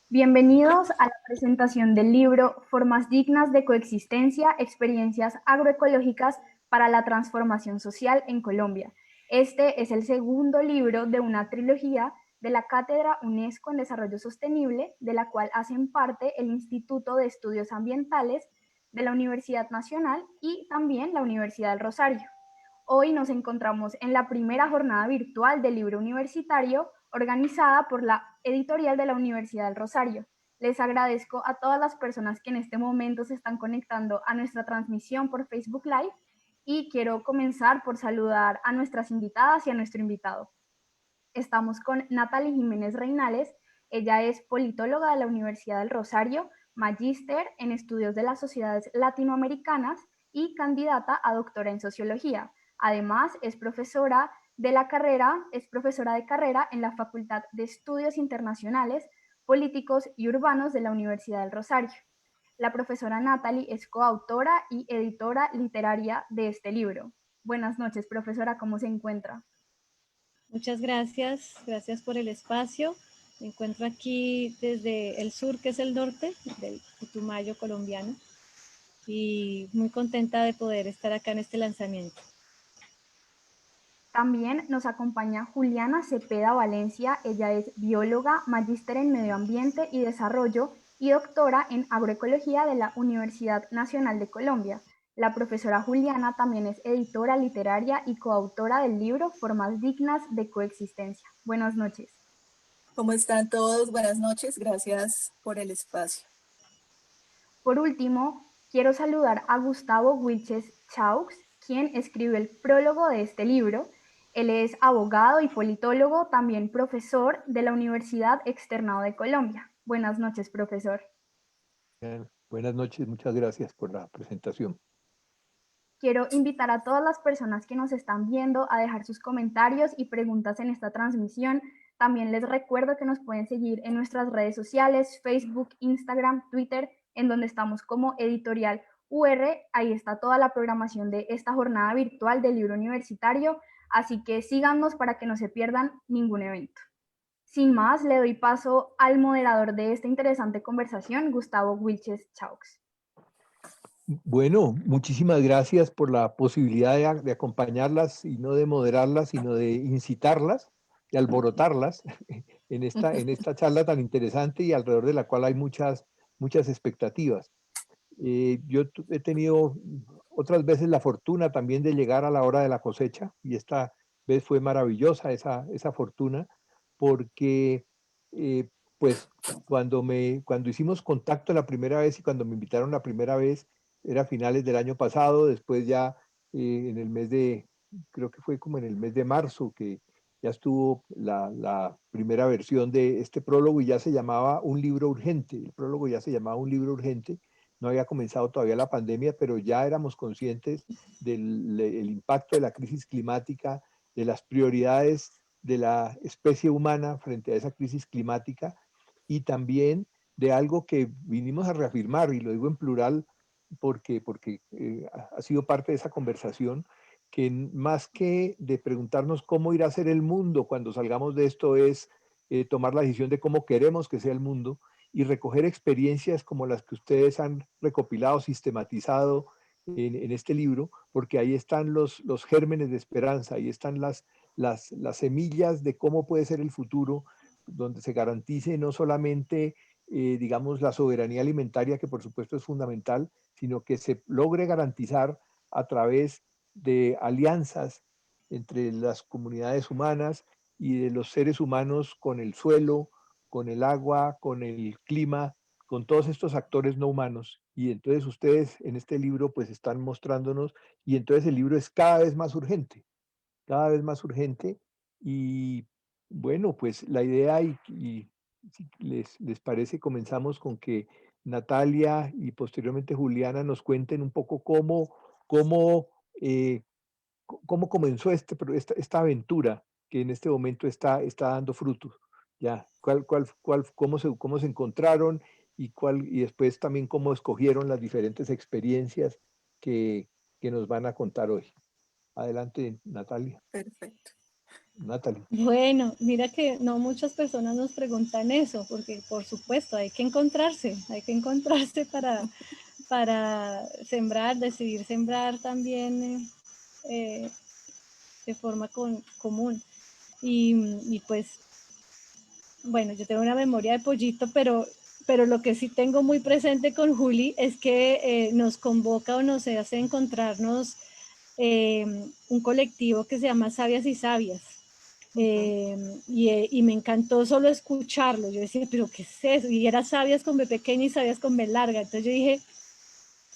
Bienvenidos a la presentación del libro Formas dignas de coexistencia, experiencias agroecológicas para la transformación social en Colombia. Este es el segundo libro de una trilogía de la Cátedra UNESCO en Desarrollo Sostenible, de la cual hacen parte el Instituto de Estudios Ambientales de la Universidad Nacional y también la Universidad del Rosario. Hoy nos encontramos en la primera jornada virtual del libro universitario organizada por la editorial de la Universidad del Rosario. Les agradezco a todas las personas que en este momento se están conectando a nuestra transmisión por Facebook Live y quiero comenzar por saludar a nuestras invitadas y a nuestro invitado. Estamos con Natalie Jiménez Reinales. Ella es politóloga de la Universidad del Rosario, magíster en estudios de las sociedades latinoamericanas y candidata a doctora en sociología. Además, es profesora de carrera en la Facultad de Estudios Internacionales, Políticos y Urbanos de la Universidad del Rosario. La profesora Natalie es coautora y editora literaria de este libro. Buenas noches, profesora, ¿cómo se encuentra? Muchas gracias por el espacio. Me encuentro aquí desde el sur, que es el norte del Putumayo colombiano, y muy contenta de poder estar acá en este lanzamiento. También nos acompaña Juliana Cepeda Valencia. Ella es bióloga, magíster en medio ambiente y desarrollo y doctora en agroecología de la Universidad Nacional de Colombia. La profesora Juliana también es editora literaria y coautora del libro Formas dignas de coexistencia. Buenas noches. ¿Cómo están todos? Buenas noches, gracias por el espacio. Por último, quiero saludar a Gustavo Wilches Chaux, quien escribió el prólogo de este libro. Él es abogado y politólogo, también profesor de la Universidad Externado de Colombia. Buenas noches, profesor. Buenas noches, muchas gracias por la presentación. Quiero invitar a todas las personas que nos están viendo a dejar sus comentarios y preguntas en esta transmisión. También les recuerdo que nos pueden seguir en nuestras redes sociales, Facebook, Instagram, Twitter, en donde estamos como Editorial UR. Ahí está toda la programación de esta jornada virtual del libro universitario, así que síganos para que no se pierdan ningún evento. Sin más, le doy paso al moderador de esta interesante conversación, Gustavo Wilches Chaux. Bueno, muchísimas gracias por la posibilidad de acompañarlas y no de moderarlas, sino de incitarlas y alborotarlas en esta charla tan interesante y alrededor de la cual hay muchas expectativas. Yo he tenido otras veces la fortuna también de llegar a la hora de la cosecha y esta vez fue maravillosa esa fortuna porque pues cuando hicimos contacto la primera vez y cuando me invitaron la primera vez era a finales del año pasado, después ya en el mes creo que fue como en el mes de marzo que ya estuvo la primera versión de este prólogo y ya se llamaba Un libro urgente, el prólogo ya se llamaba Un libro urgente. No había comenzado todavía la pandemia, pero ya éramos conscientes del impacto de la crisis climática, de las prioridades de la especie humana frente a esa crisis climática y también de algo que vinimos a reafirmar, y lo digo en plural porque ha sido parte de esa conversación, que más que de preguntarnos cómo irá a ser el mundo cuando salgamos de esto es tomar la decisión de cómo queremos que sea el mundo y recoger experiencias como las que ustedes han recopilado, sistematizado en este libro, porque ahí están los gérmenes de esperanza, ahí están las semillas de cómo puede ser el futuro, donde se garantice no solamente, digamos, la soberanía alimentaria, que por supuesto es fundamental, sino que se logre garantizar a través de alianzas entre las comunidades humanas y de los seres humanos con el suelo, con el agua, con el clima, con todos estos actores no humanos. Y entonces ustedes en este libro pues están mostrándonos, y entonces el libro es cada vez más urgente. Y bueno, pues la idea, y si les parece, comenzamos con que Natalia y posteriormente Juliana nos cuenten un poco cómo, eh, cómo comenzó esta aventura que en este momento está dando frutos. Ya, cómo se encontraron y después también cómo escogieron las diferentes experiencias que nos van a contar hoy. Adelante, Natalia. Perfecto. Natalie. Bueno, mira que no muchas personas nos preguntan eso, porque por supuesto hay que encontrarse para sembrar, decidir sembrar también de forma común. Y pues, bueno, yo tengo una memoria de pollito, pero lo que sí tengo muy presente con Juli es que nos convoca o nos hace encontrarnos un colectivo que se llama Sabias y Sabias. Y me encantó solo escucharlo. Yo decía, pero ¿qué es eso? Y era Sabias con B pequeña y Sabias con B larga. Entonces yo dije,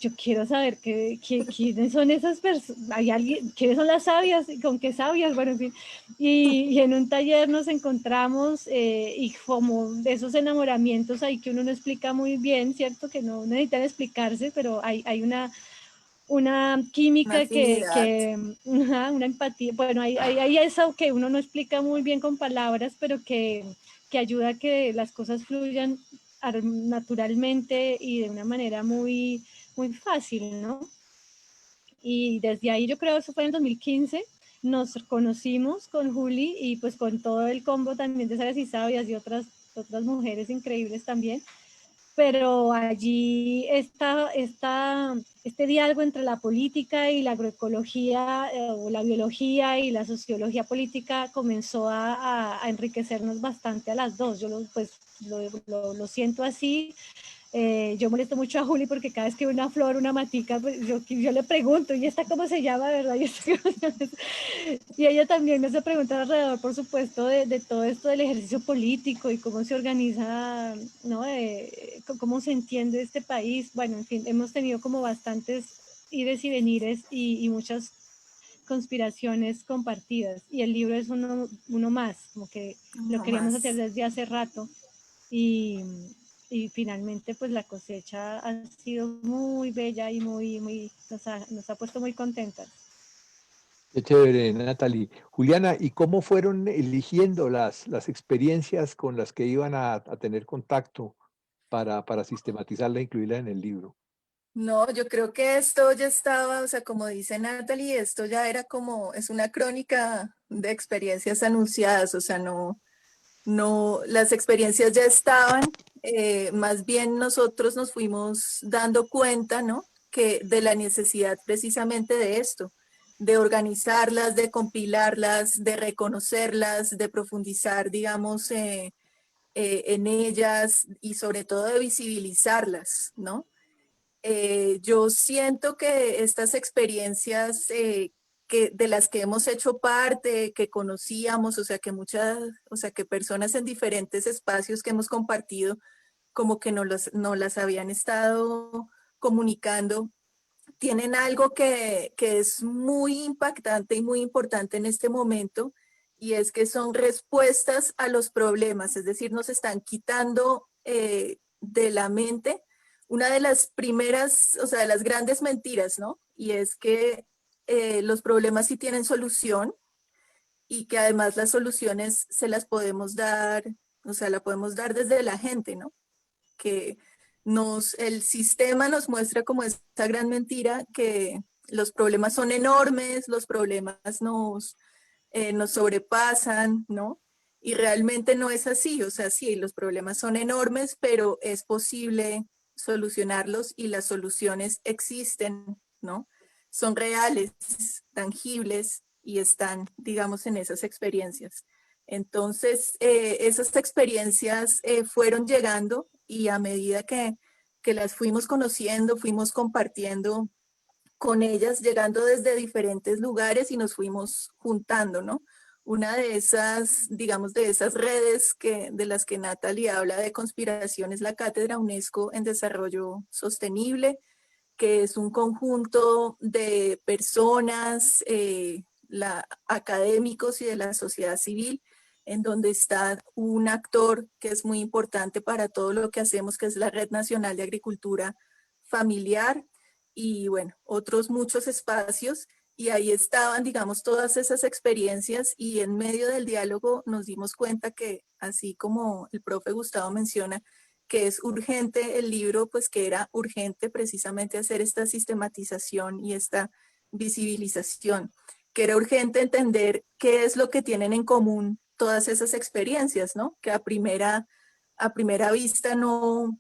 yo quiero saber quiénes son esas personas, hay alguien, quiénes son las sabias, con qué sabias, bueno, en fin. Y en un taller nos encontramos y como de esos enamoramientos ahí que uno no explica muy bien, ¿cierto? Que no necesitan explicarse, pero hay una Una química afinidad. una empatía, bueno, hay eso que uno no explica muy bien con palabras, pero que ayuda a que las cosas fluyan naturalmente y de una manera muy fácil, ¿no? Y desde ahí yo creo que eso fue en 2015, nos conocimos con Juli y pues con todo el combo también de Sabias y Sabias y otras mujeres increíbles también, pero allí este diálogo entre la política y la agroecología o la biología y la sociología política comenzó a enriquecernos bastante a las dos. Yo lo siento así. Yo molesto mucho a Juli porque cada vez que veo una flor, una matica, pues yo le pregunto, ¿y esta cómo se llama, verdad? Y ella también me hace preguntas alrededor, por supuesto, de todo esto del ejercicio político y cómo se organiza, ¿no? Cómo se entiende este país. Bueno, en fin, hemos tenido como bastantes ires y venires y muchas conspiraciones compartidas. Y el libro es uno más, como que lo No queríamos hacer más. desde hace rato. Y, y finalmente pues la cosecha ha sido muy bella y nos ha puesto muy contentas. Qué chévere, Natalie. Juliana, ¿y cómo fueron eligiendo las experiencias con las que iban a tener contacto para sistematizarla e incluirla en el libro? No, yo creo que esto ya estaba, o sea, como dice Natalie, esto ya era como, es una crónica de experiencias anunciadas, o sea, no, las experiencias ya estaban, más bien nosotros nos fuimos dando cuenta, ¿no? Que de la necesidad precisamente de esto, de organizarlas, de compilarlas, de reconocerlas, de profundizar, digamos, en ellas y sobre todo de visibilizarlas, ¿no? Yo siento que estas experiencias de las que hemos hecho parte, que conocíamos, o sea, o sea, que personas en diferentes espacios que hemos compartido, como que no las habían estado comunicando, tienen algo que es muy impactante y muy importante en este momento, y es que son respuestas a los problemas, es decir, nos están quitando de la mente una de las primeras, o sea, de las grandes mentiras, ¿no? Y es que los problemas sí tienen solución y que además las soluciones se las podemos dar, o sea, la podemos dar desde la gente, ¿no? Que el sistema nos muestra como esta gran mentira que los problemas son enormes, los problemas nos sobrepasan, ¿no? Y realmente no es así, o sea, sí, los problemas son enormes, pero es posible solucionarlos y las soluciones existen, ¿no? Son reales, tangibles y están, digamos, en esas experiencias. Entonces, esas experiencias fueron llegando y a medida que las fuimos conociendo, fuimos compartiendo con ellas, llegando desde diferentes lugares y nos fuimos juntando, ¿no? Una de esas, digamos, de esas redes de las que Natalie habla de conspiración es la Cátedra UNESCO en Desarrollo Sostenible, que es un conjunto de personas, académicos y de la sociedad civil, en donde está un actor que es muy importante para todo lo que hacemos, que es la Red Nacional de Agricultura Familiar, y bueno, otros muchos espacios. Y ahí estaban, digamos, todas esas experiencias y en medio del diálogo nos dimos cuenta que, así como el profe Gustavo menciona, que es urgente el libro, pues que era urgente precisamente hacer esta sistematización y esta visibilización. que era urgente entender qué es lo que tienen en común todas esas experiencias, ¿no? Que a primera vista no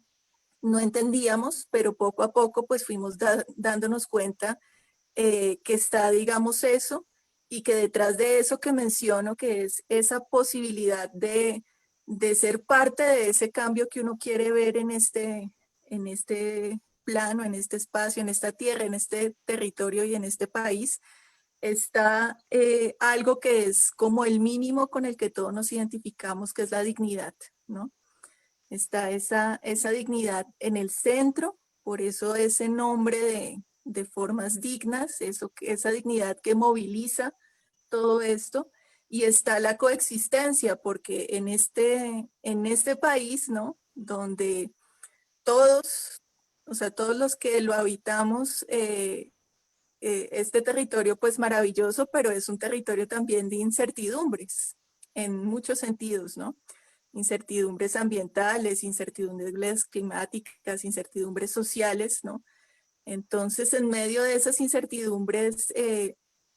entendíamos, pero poco a poco pues fuimos dándonos cuenta que está, digamos, eso, y que detrás de eso que menciono, que es esa posibilidad de ser parte de ese cambio que uno quiere ver en este plano, en este espacio, en esta tierra, en este territorio y en este país, está algo que es como el mínimo con el que todos nos identificamos, que es la dignidad, ¿no? Está esa dignidad en el centro, por eso ese nombre de formas dignas, esa dignidad que moviliza todo esto, y está la coexistencia, porque en este país, ¿no? Donde todos, o sea, todos los que lo habitamos, este territorio pues maravilloso, pero es un territorio también de incertidumbres, en muchos sentidos, ¿no? Incertidumbres ambientales, incertidumbres climáticas, incertidumbres sociales, ¿no? Entonces, en medio de esas incertidumbres,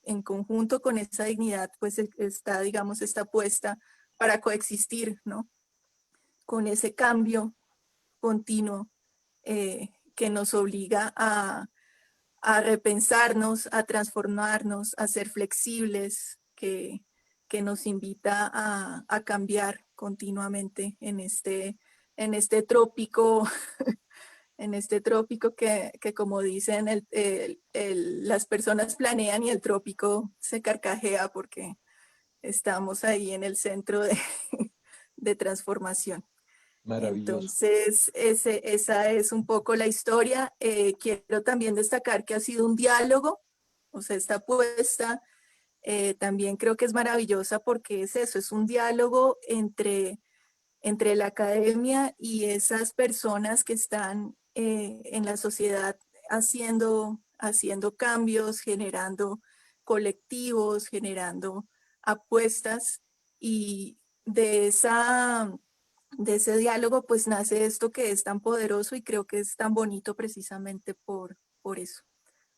en conjunto con esa dignidad, pues está, digamos, esta apuesta para coexistir, ¿no? Con ese cambio continuo que nos obliga a repensarnos, a transformarnos, a ser flexibles, que nos invita a cambiar continuamente en este trópico, en este trópico que como dicen, las personas planean y el trópico se carcajea porque estamos ahí en el centro de transformación. Maravilloso. Entonces, esa es un poco la historia. Quiero también destacar que ha sido un diálogo, o sea, esta apuesta también creo que es maravillosa porque es eso, es un diálogo entre la academia y esas personas que están en la sociedad haciendo cambios, generando colectivos, generando apuestas, y de ese diálogo pues nace esto que es tan poderoso y creo que es tan bonito precisamente por eso.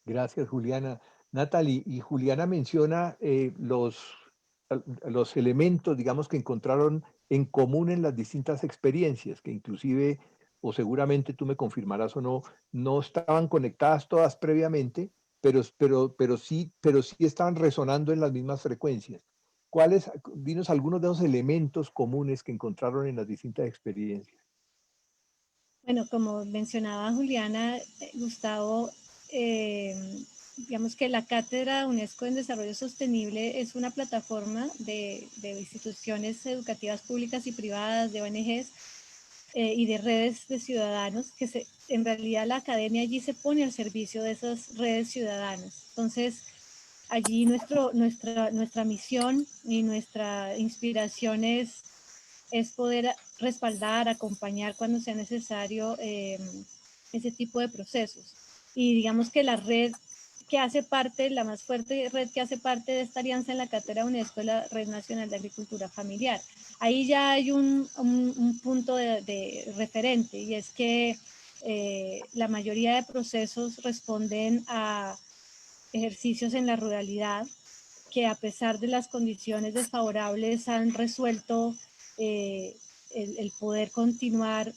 Gracias, Juliana. Natalie, y Juliana menciona los elementos, digamos, que encontraron en común en las distintas experiencias, que inclusive, o seguramente tú me confirmarás o no, no estaban conectadas todas previamente, pero sí estaban resonando en las mismas frecuencias. ¿Cuáles, dinos algunos de esos elementos comunes que encontraron en las distintas experiencias? Bueno, como mencionaba Juliana, Gustavo, eh, digamos que la Cátedra UNESCO en Desarrollo Sostenible es una plataforma de instituciones educativas públicas y privadas, de ONGs y de redes de ciudadanos, en realidad la academia allí se pone al servicio de esas redes ciudadanas. Entonces, allí nuestra misión y nuestra inspiración es poder respaldar, acompañar cuando sea necesario ese tipo de procesos. Y digamos que la red que hace parte, la más fuerte red que hace parte de esta alianza en la Cátedra UNESCO es la Red Nacional de Agricultura Familiar. Ahí ya hay un punto de referente, y es que la mayoría de procesos responden a ejercicios en la ruralidad que, a pesar de las condiciones desfavorables, han resuelto el poder continuar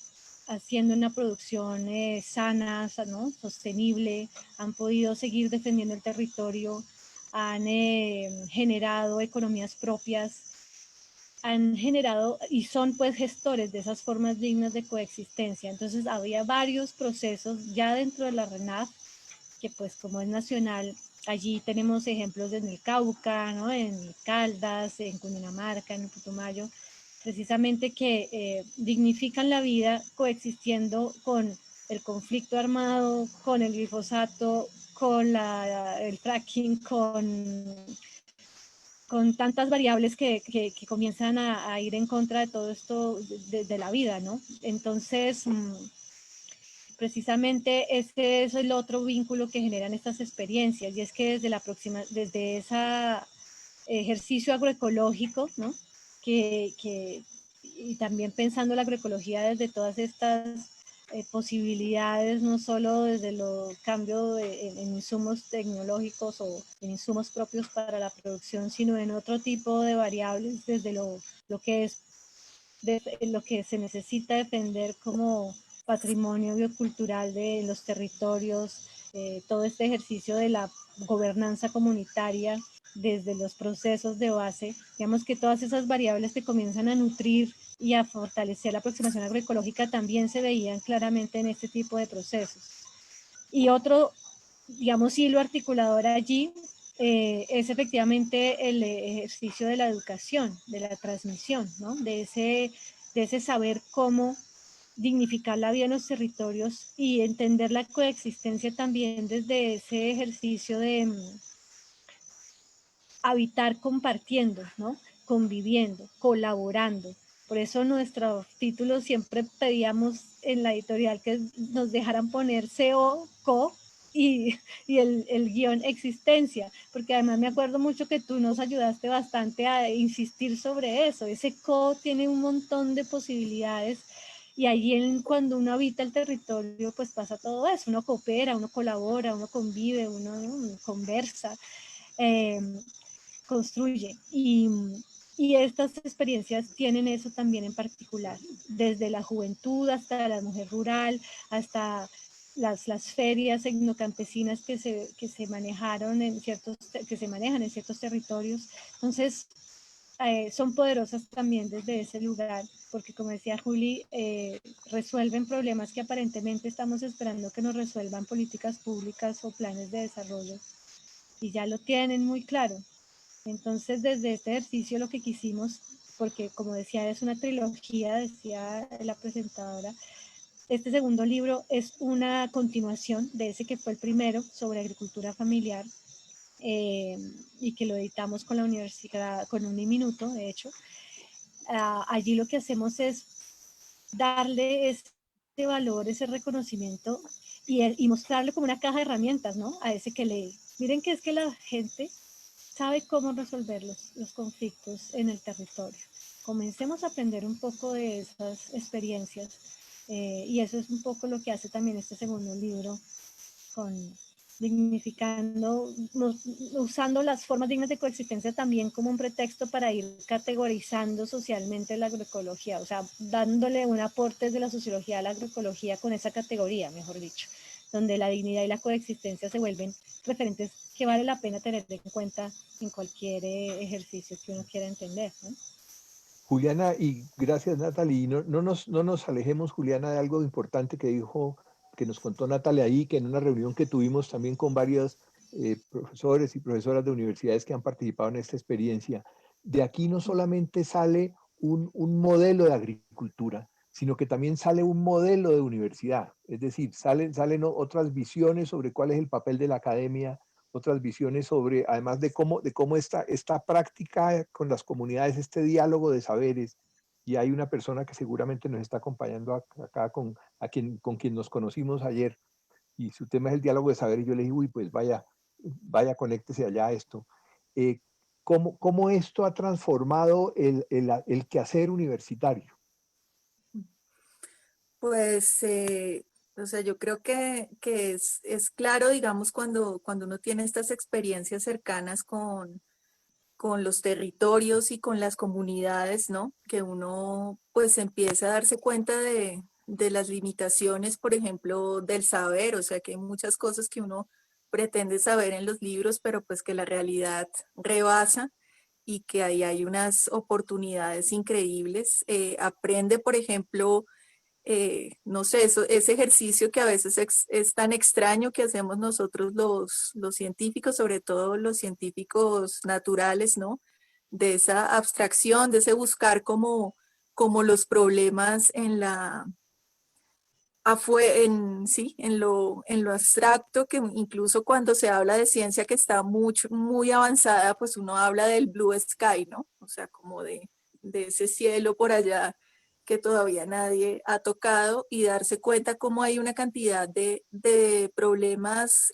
haciendo una producción sana, ¿no? Sostenible, han podido seguir defendiendo el territorio, han generado economías propias, han generado y son pues gestores de esas formas dignas de coexistencia. Entonces había varios procesos ya dentro de la RENAF, que pues como es nacional, allí tenemos ejemplos en el Cauca, ¿no? En Caldas, en Cundinamarca, en el Putumayo, precisamente que dignifican la vida coexistiendo con el conflicto armado, con el glifosato, con el fracking, con tantas variables que comienzan a ir en contra de todo esto de la vida, ¿no? Entonces, precisamente este es el otro vínculo que generan estas experiencias, y es que desde ese ejercicio agroecológico, ¿no? Y también pensando la agroecología desde todas estas posibilidades, no solo desde los cambios en insumos tecnológicos o en insumos propios para la producción, sino en otro tipo de variables, desde lo que es lo que se necesita defender como patrimonio biocultural de los territorios, todo este ejercicio de la gobernanza comunitaria desde los procesos de base, digamos que todas esas variables que comienzan a nutrir y a fortalecer la aproximación agroecológica también se veían claramente en este tipo de procesos. Y otro, digamos, hilo articulador allí es efectivamente el ejercicio de la educación, de la transmisión, ¿no? De ese saber cómo dignificar la vida en los territorios y entender la coexistencia también desde ese ejercicio de habitar compartiendo, ¿no? Conviviendo, colaborando. Por eso nuestros títulos siempre pedíamos en la editorial que nos dejaran poner CO, CO y el guión existencia, porque además me acuerdo mucho que tú nos ayudaste bastante a insistir sobre eso. Ese CO tiene un montón de posibilidades y allí cuando uno habita el territorio pues pasa todo eso, uno coopera, uno colabora, uno convive, uno conversa. Eh, construye. Y estas experiencias tienen eso también en particular, desde la juventud hasta la mujer rural, hasta las ferias etnocampesinas que se manejaron en ciertos, que se manejan en ciertos territorios. Entonces, son poderosas también desde ese lugar, porque como decía Juli, resuelven problemas que aparentemente estamos esperando que nos resuelvan políticas públicas o planes de desarrollo, y ya lo tienen muy claro. Entonces, desde este ejercicio lo que quisimos, porque como decía, es una trilogía, decía la presentadora, este segundo libro es una continuación de ese que fue el primero, sobre agricultura familiar, y que lo editamos con la universidad, con Uniminuto, de hecho. Allí lo que hacemos es darle ese valor, ese reconocimiento y mostrarle como una caja de herramientas, ¿no? A ese que lee. Miren que es que la gente sabe cómo resolver los conflictos en el territorio. Comencemos a aprender un poco de esas experiencias y eso es un poco lo que hace también este segundo libro, con dignificando, usando las formas dignas de coexistencia también como un pretexto para ir categorizando socialmente la agroecología, o sea, dándole un aporte de la sociología a la agroecología con esa categoría, mejor dicho, donde la dignidad y la coexistencia se vuelven referentes que vale la pena tener en cuenta en cualquier ejercicio que uno quiera entender, ¿no? Juliana, y gracias Natalie, y no nos alejemos, Juliana, de algo importante que dijo, que nos contó Natalie ahí, que en una reunión que tuvimos también con varios profesores y profesoras de universidades que han participado en esta experiencia, de aquí no solamente sale un modelo de agricultura, sino que también sale un modelo de universidad, es decir, salen otras visiones sobre cuál es el papel de la academia, otras visiones sobre, además de cómo esta práctica con las comunidades, este diálogo de saberes, y hay una persona que seguramente nos está acompañando acá con quien nos conocimos ayer, y su tema es el diálogo de saberes, y yo le dije, uy, pues vaya, conéctese allá a esto. ¿Cómo esto ha transformado el quehacer universitario? Pues, o sea, yo creo que es claro, digamos, cuando uno tiene estas experiencias cercanas con los territorios y con las comunidades, ¿no? Que uno pues empieza a darse cuenta de las limitaciones, por ejemplo, del saber, o sea, que hay muchas cosas que uno pretende saber en los libros, pero pues que la realidad rebasa y que ahí hay unas oportunidades increíbles. Aprende, por ejemplo, no sé, ese ejercicio que a veces es tan extraño que hacemos nosotros los científicos, sobre todo los científicos naturales, ¿no? De esa abstracción, de ese buscar como los problemas en sí, en lo abstracto, que incluso cuando se habla de ciencia que está muy avanzada, pues uno habla del blue sky, ¿no? O sea, como de ese cielo por allá que todavía nadie ha tocado y darse cuenta cómo hay una cantidad de problemas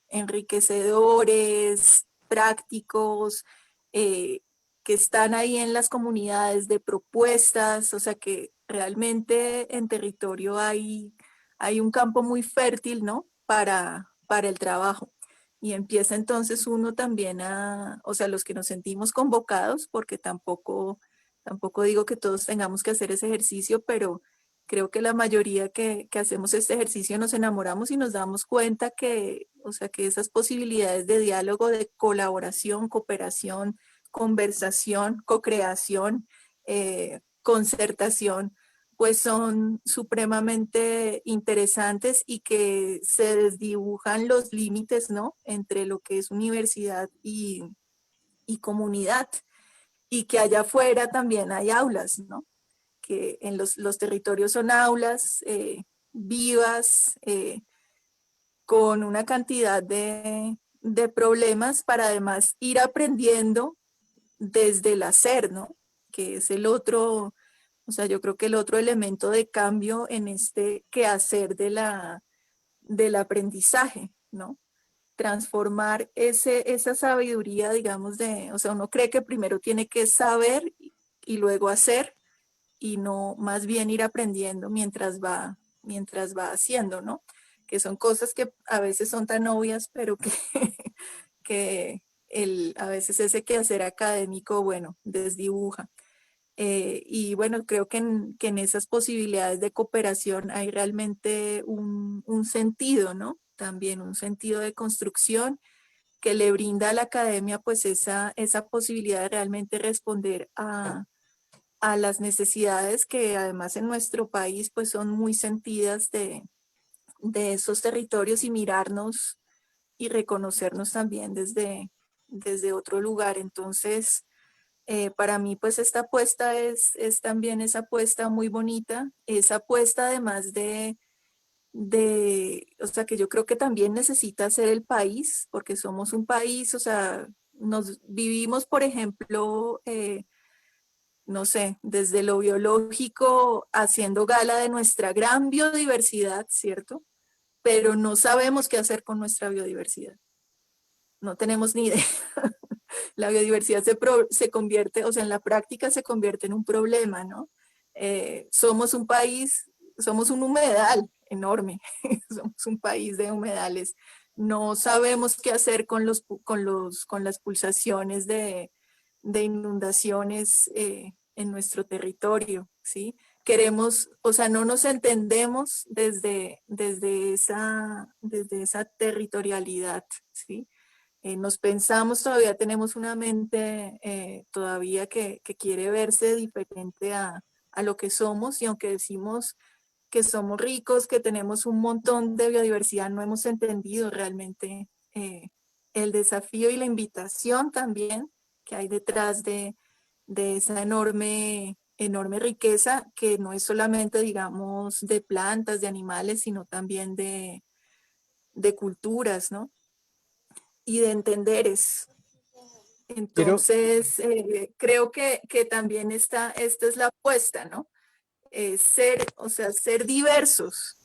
enriquecedores, prácticos, eh, que están ahí en las comunidades, de propuestas, o sea que realmente en territorio hay hay un campo muy fértil, ¿no? Para el trabajo. Y empieza entonces uno también o sea, los que nos sentimos convocados, porque tampoco digo que todos tengamos que hacer ese ejercicio, pero creo que la mayoría que hacemos este ejercicio nos enamoramos y nos damos cuenta que, o sea, que esas posibilidades de diálogo, de colaboración, cooperación, conversación, co-creación, concertación, pues son supremamente interesantes y que se desdibujan los límites, ¿no? Entre lo que es universidad y comunidad, y que allá afuera también hay aulas, ¿no? Que en los territorios son aulas vivas, con una cantidad de problemas para además ir aprendiendo desde el hacer, ¿no? Que es el otro, o sea, yo creo que el otro elemento de cambio en este quehacer del aprendizaje, ¿no? Transformar esa sabiduría, digamos, o sea, uno cree que primero tiene que saber y luego hacer, y no más bien ir aprendiendo mientras va haciendo, ¿no? Que son cosas que a veces son tan obvias, pero que, que a veces ese quehacer académico, bueno, desdibuja. Y bueno, creo que en esas posibilidades de cooperación hay realmente un sentido, ¿no? También un sentido de construcción que le brinda a la academia pues esa posibilidad de realmente responder a las necesidades que además en nuestro país pues son muy sentidas de esos territorios, y mirarnos y reconocernos también desde otro lugar. Entonces, para mí, pues esta apuesta es también esa apuesta muy bonita, esa apuesta además o sea, que yo creo que también necesita ser el país, porque somos un país, o sea, nos vivimos, por ejemplo, no sé, desde lo biológico, haciendo gala de nuestra gran biodiversidad, ¿cierto? Pero no sabemos qué hacer con nuestra biodiversidad. No tenemos ni idea. La biodiversidad se convierte, o sea, en la práctica se convierte en un problema, ¿no? Somos un país, somos un humedal enorme, somos un país de humedales. No sabemos qué hacer con las pulsaciones de inundaciones en nuestro territorio, ¿sí? Queremos, o sea, no nos entendemos desde esa territorialidad, ¿sí? Nos pensamos, todavía tenemos una mente todavía que quiere verse diferente a lo que somos, y aunque decimos que somos ricos, que tenemos un montón de biodiversidad, no hemos entendido realmente el desafío y la invitación también que hay detrás de esa enorme riqueza, que no es solamente, digamos, de plantas, de animales, sino también de culturas, ¿no? Y de entenderes. Quiero, Entonces, creo que también esta es la apuesta, ¿no? O sea, ser diversos,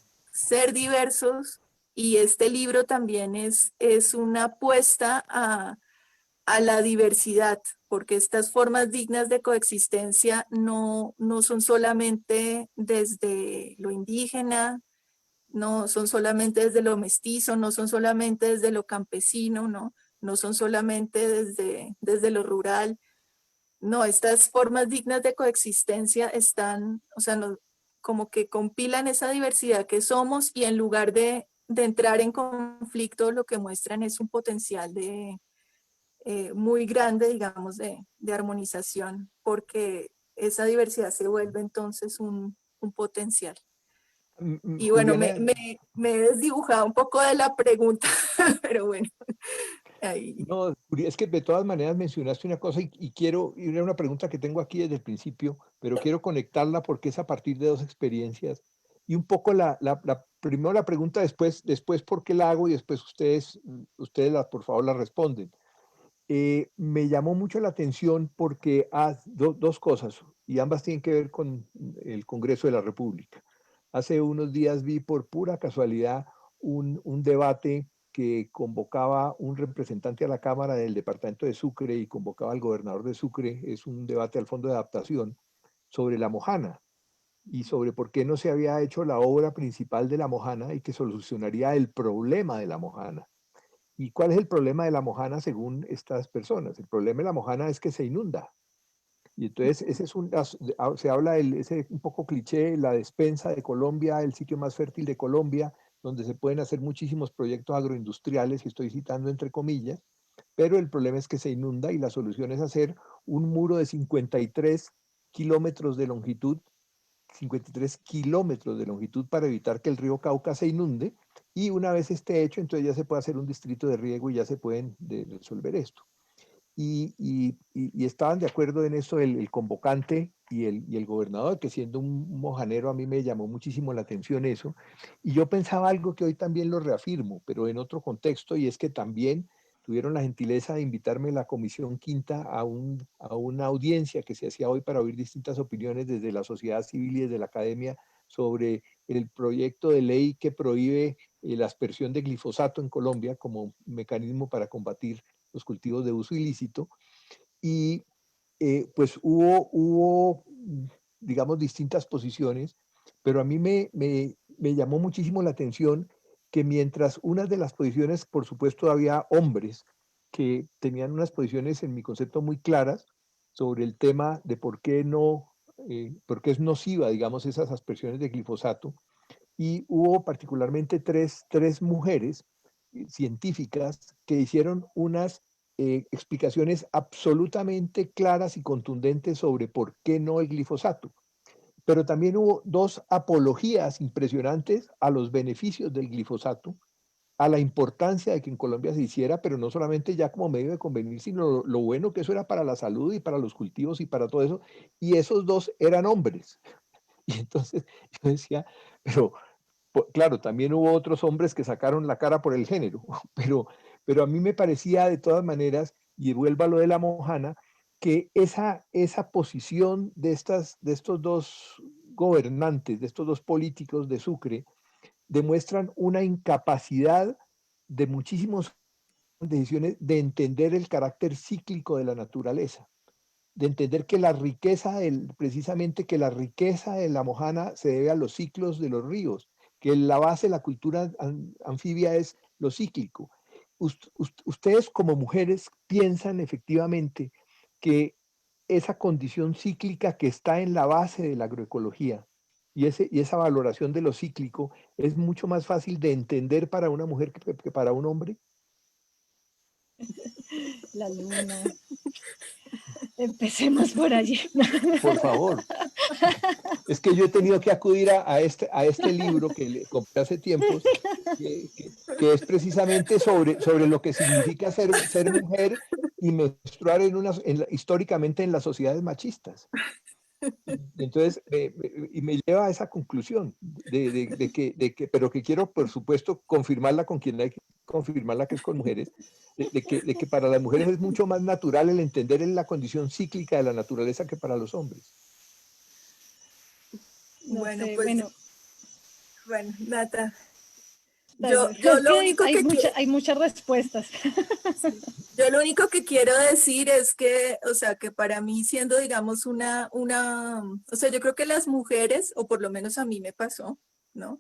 y este libro también es una apuesta a la diversidad, porque estas formas dignas de coexistencia no son solamente desde lo indígena, no son solamente desde lo mestizo, no son solamente desde lo campesino, no son solamente desde lo rural. No, estas formas dignas de coexistencia están, o sea, como que compilan esa diversidad que somos, y en lugar de entrar en conflicto, lo que muestran es un potencial muy grande, digamos, de armonización, porque esa diversidad se vuelve entonces un potencial. Y bueno, Juliana, me he desdibujado un poco de la pregunta, pero bueno, ahí. no, es que de todas maneras mencionaste una cosa y quiero, y era una pregunta que tengo aquí desde el principio, pero quiero conectarla porque es a partir de dos experiencias. Y un poco primero la pregunta, después por qué la hago, y después ustedes por favor la responden. Me llamó mucho la atención porque dos cosas, y ambas tienen que ver con el Congreso de la República. Hace unos días vi por pura casualidad un debate que convocaba un representante a la Cámara del departamento de Sucre y convocaba al gobernador de Sucre. Es un debate al Fondo de Adaptación sobre la mojana. y sobre por qué no se había hecho la obra principal de La Mojana y que solucionaría el problema de La Mojana. ¿Y cuál es el problema de La Mojana según estas personas? El problema de La Mojana es que se inunda. Y entonces ese es se habla ese un poco cliché, la despensa de Colombia, el sitio más fértil de Colombia, donde se pueden hacer muchísimos proyectos agroindustriales, y estoy citando entre comillas, pero el problema es que se inunda y la solución es hacer un muro de 53 kilómetros de longitud, 53 kilómetros de longitud para evitar que el río Cauca se inunde, y una vez esté hecho, entonces ya se puede hacer un distrito de riego y ya se pueden resolver esto. Y estaban de acuerdo en eso el convocante y el gobernador, que siendo un mojanero a mí me llamó muchísimo la atención eso. Y yo pensaba algo que hoy también lo reafirmo, pero en otro contexto, y es que también tuvieron la gentileza de invitarme a la Comisión Quinta a una audiencia que se hacía hoy para oír distintas opiniones desde la sociedad civil y desde la academia sobre el proyecto de ley que prohíbe la aspersión de glifosato en Colombia como mecanismo para combatir los cultivos de uso ilícito, y pues hubo, digamos, distintas posiciones, pero a mí me llamó muchísimo la atención que mientras unas de las posiciones, por supuesto, había hombres que tenían unas posiciones, en mi concepto, muy claras sobre el tema de por qué no, por qué es nociva, digamos, esas aspersiones de glifosato, y hubo particularmente tres mujeres científicas que hicieron unas explicaciones absolutamente claras y contundentes sobre por qué no el glifosato. Pero también hubo dos apologías impresionantes a los beneficios del glifosato, a la importancia de que en Colombia se hiciera, pero no solamente ya como medio de convenir, sino lo bueno que eso era para la salud y para los cultivos y para todo eso. Y esos dos eran hombres. Y entonces yo decía, pero claro, también hubo otros hombres que sacaron la cara por el género, pero a mí me parecía de todas maneras, y vuelvo a lo de La Mojana, que esa posición de estos dos gobernantes, de estos dos políticos de Sucre, demuestran una incapacidad de muchísimas decisiones de entender el carácter cíclico de la naturaleza, de entender que la riqueza, precisamente que la riqueza de La Mojana se debe a los ciclos de los ríos, que la base de la cultura anfibia es lo cíclico. Ustedes como mujeres piensan efectivamente que esa condición cíclica que está en la base de la agroecología y esa valoración de lo cíclico es mucho más fácil de entender para una mujer que para un hombre. La luna. Empecemos por allí. Por favor. Es que yo he tenido que acudir a este libro que le compré hace tiempos, que es precisamente sobre lo que significa ser mujer y menstruar históricamente en las sociedades machistas. Entonces, y me lleva a esa conclusión pero que quiero, por supuesto, confirmarla con quien hay que confirmarla, que es con mujeres, de que para las mujeres es mucho más natural el entender en la condición cíclica de la naturaleza que para los hombres. No Bueno, sé, pues, bueno, bueno, Nata, yo es lo que único que quiero, hay muchas respuestas. yo lo único que quiero decir es que, o sea, que para mí siendo, digamos, o sea, yo creo que las mujeres, o por lo menos a mí me pasó, ¿no?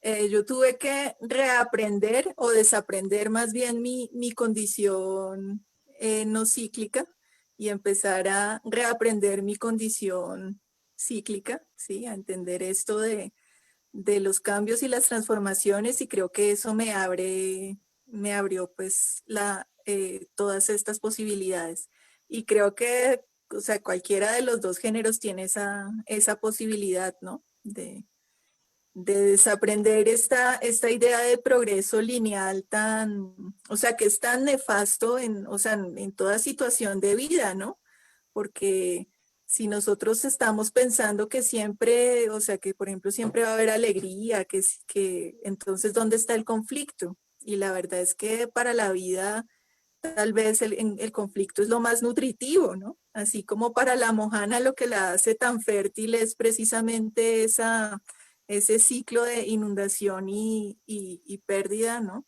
Yo tuve que reaprender o desaprender más bien mi condición no cíclica y empezar a reaprender mi condición cíclica, ¿sí? A entender esto de los cambios y las transformaciones, y creo que eso me abrió pues todas estas posibilidades. Y creo que, o sea, cualquiera de los dos géneros tiene esa posibilidad, ¿no? De desaprender esta idea de progreso lineal o sea, que es tan nefasto o sea, en toda situación de vida, ¿no? Porque si nosotros estamos pensando que siempre, o sea, que por ejemplo siempre va a haber alegría, que entonces, ¿dónde está el conflicto? Y la verdad es que para la vida tal vez el conflicto es lo más nutritivo, ¿no? Así como para la mojana lo que la hace tan fértil es precisamente ese ciclo de inundación y pérdida, ¿no?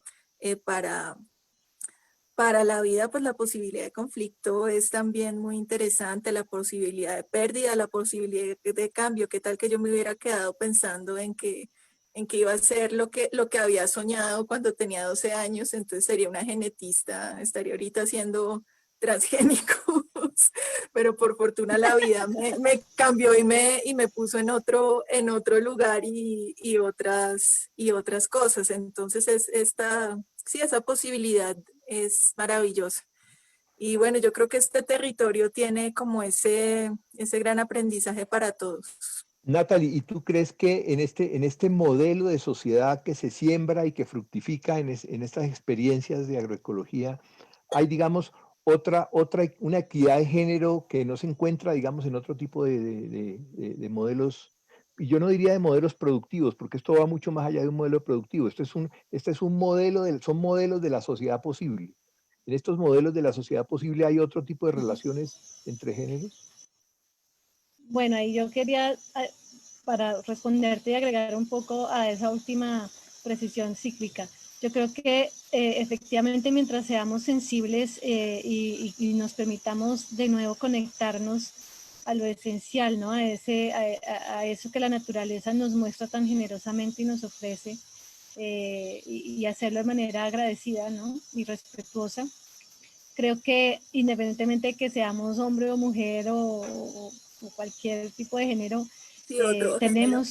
para la vida, pues la posibilidad de conflicto es también muy interesante, la posibilidad de pérdida, la posibilidad de cambio. ¿Qué tal que yo me hubiera quedado pensando en que iba a ser lo que había soñado cuando tenía 12 años? Entonces sería una genetista, estaría ahorita siendo transgénicos, pero por fortuna la vida me cambió y me puso en otro lugar y otras cosas. Entonces sí, esa posibilidad es maravillosa. Y bueno, yo creo que este territorio tiene como ese gran aprendizaje para todos. Natalie, ¿y tú crees que en este modelo de sociedad que se siembra y que fructifica en estas experiencias de agroecología, hay, digamos, una equidad de género que no se encuentra, digamos, en otro tipo de modelos? Y yo no diría de modelos productivos, porque esto va mucho más allá de un modelo productivo. Este es un modelo, son modelos de la sociedad posible. En estos modelos de la sociedad posible hay otro tipo de relaciones entre géneros. Bueno, ahí yo quería, para responderte y agregar un poco a esa última precisión cíclica, yo creo que efectivamente mientras seamos sensibles y nos permitamos de nuevo conectarnos a lo esencial, ¿no? A eso que la naturaleza nos muestra tan generosamente y nos ofrece, y hacerlo de manera agradecida, ¿no? Y respetuosa. Creo que independientemente de que seamos hombre o mujer o cualquier tipo de género, Sí, otro género.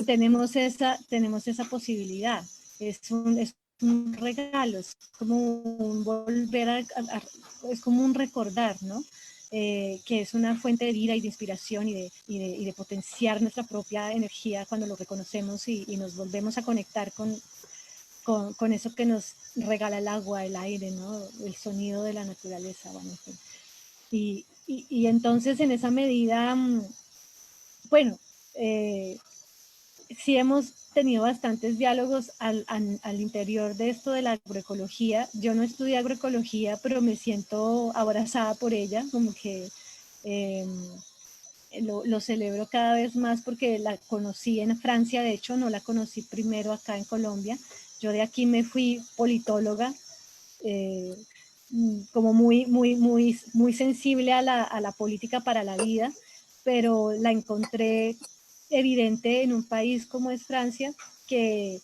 tenemos esa posibilidad. Es un regalo, es como un volver es como un recordar, ¿no? Que es una fuente de vida y de inspiración y de potenciar nuestra propia energía cuando lo reconocemos y nos volvemos a conectar con eso que nos regala el agua, el aire, ¿no? El sonido de la naturaleza. Bueno, en fin. Y entonces en esa medida, bueno, sí hemos tenido bastantes diálogos al interior de esto de la agroecología. Yo no estudié agroecología, pero me siento abrazada por ella, como que lo celebro cada vez más porque la conocí en Francia, de hecho no la conocí primero acá en Colombia. Yo de aquí me fui politóloga, eh, como muy sensible a la política para la vida, pero la encontré evidente en un país como es Francia, que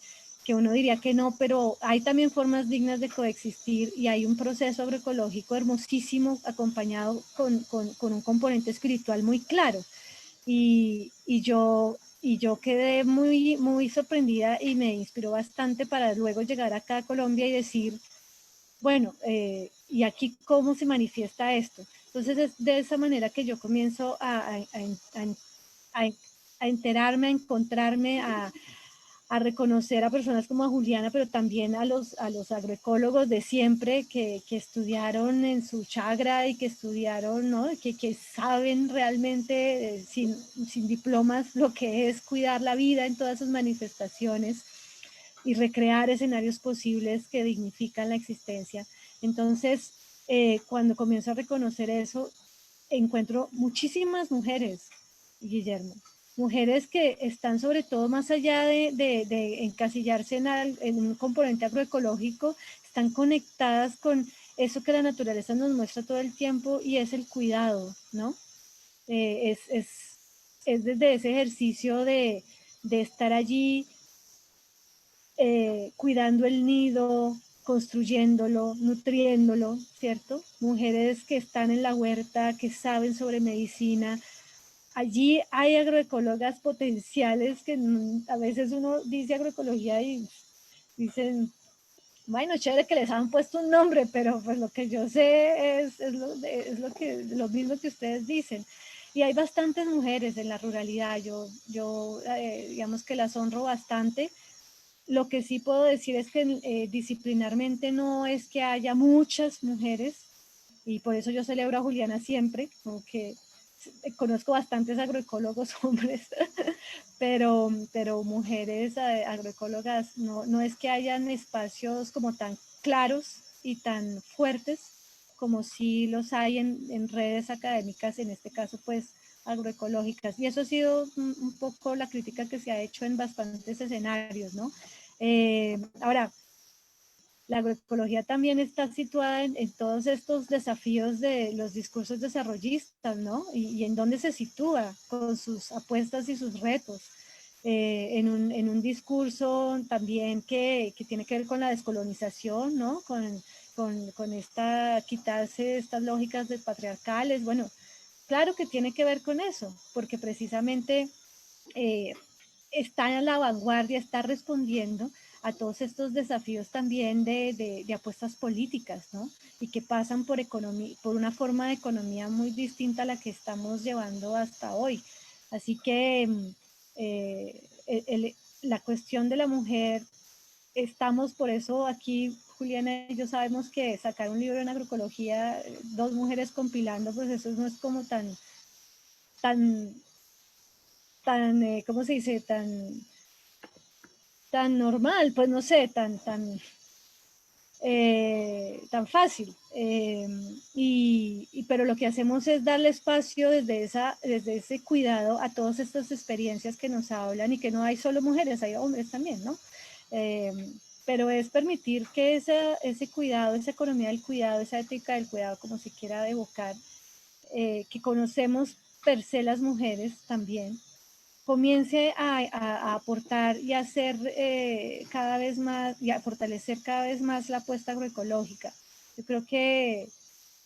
uno diría que no, pero hay también formas dignas de coexistir y hay un proceso agroecológico hermosísimo acompañado con un componente espiritual muy claro. Y yo quedé muy sorprendida y me inspiró bastante para luego llegar acá a Colombia y decir, bueno, ¿y aquí cómo se manifiesta esto? Entonces es de esa manera que yo comienzo a, a enterarme, a encontrarme, a reconocer a personas como a Juliana, pero también a los agroecólogos de siempre que estudiaron en su chagra y que estudiaron, ¿no? Que saben realmente sin diplomas lo que es cuidar la vida en todas sus manifestaciones y recrear escenarios posibles que dignifican la existencia. Entonces, cuando comienzo a reconocer eso, encuentro muchísimas mujeres, Guillermo, mujeres que están sobre todo más allá de encasillarse en un componente agroecológico, están conectadas con eso que la naturaleza nos muestra todo el tiempo y es el cuidado, ¿no? Es desde ese ejercicio de estar allí cuidando el nido, construyéndolo, nutriéndolo, ¿cierto? Mujeres que están en la huerta, que saben sobre medicina. Allí hay agroecólogas potenciales que a veces uno dice agroecología y dicen, bueno, chévere que les han puesto un nombre, pero pues lo que yo sé lo mismo que ustedes dicen. Y hay bastantes mujeres en la ruralidad, yo digamos que las honro bastante. Lo que sí puedo decir es que disciplinarmente no es que haya muchas mujeres, y por eso yo celebro a Juliana siempre, aunque conozco bastantes agroecólogos hombres, pero mujeres agroecólogas no es que hayan espacios como tan claros y tan fuertes como si los hay en redes académicas, en este caso pues agroecológicas. Y eso ha sido un poco la crítica que se ha hecho en bastantes escenarios, ¿no? Ahora, la agroecología también está situada en todos estos desafíos de los discursos desarrollistas, ¿no? Y en dónde se sitúa con sus apuestas y sus retos. En un discurso también que tiene que ver con la descolonización, ¿no? Con quitarse estas lógicas de patriarcales. Bueno, claro que tiene que ver con eso, porque precisamente está en la vanguardia, está respondiendo a todos estos desafíos también de apuestas políticas, ¿no? Y que pasan por una forma de economía muy distinta a la que estamos llevando hasta hoy. Así que la cuestión de la mujer, estamos por eso aquí, Juliana y yo sabemos que sacar un libro en agroecología, dos mujeres compilando, pues eso no es como tan, ¿cómo se dice? Tan normal, pues no sé, tan fácil. Pero lo que hacemos es darle espacio desde ese cuidado a todas estas experiencias que nos hablan, y que no hay solo mujeres, hay hombres también, ¿no? Pero es permitir que ese cuidado, esa economía del cuidado, esa ética del cuidado, como se quiera evocar, que conocemos per se las mujeres también, comience a aportar y a hacer cada vez más, y a fortalecer cada vez más la apuesta agroecológica. Yo creo que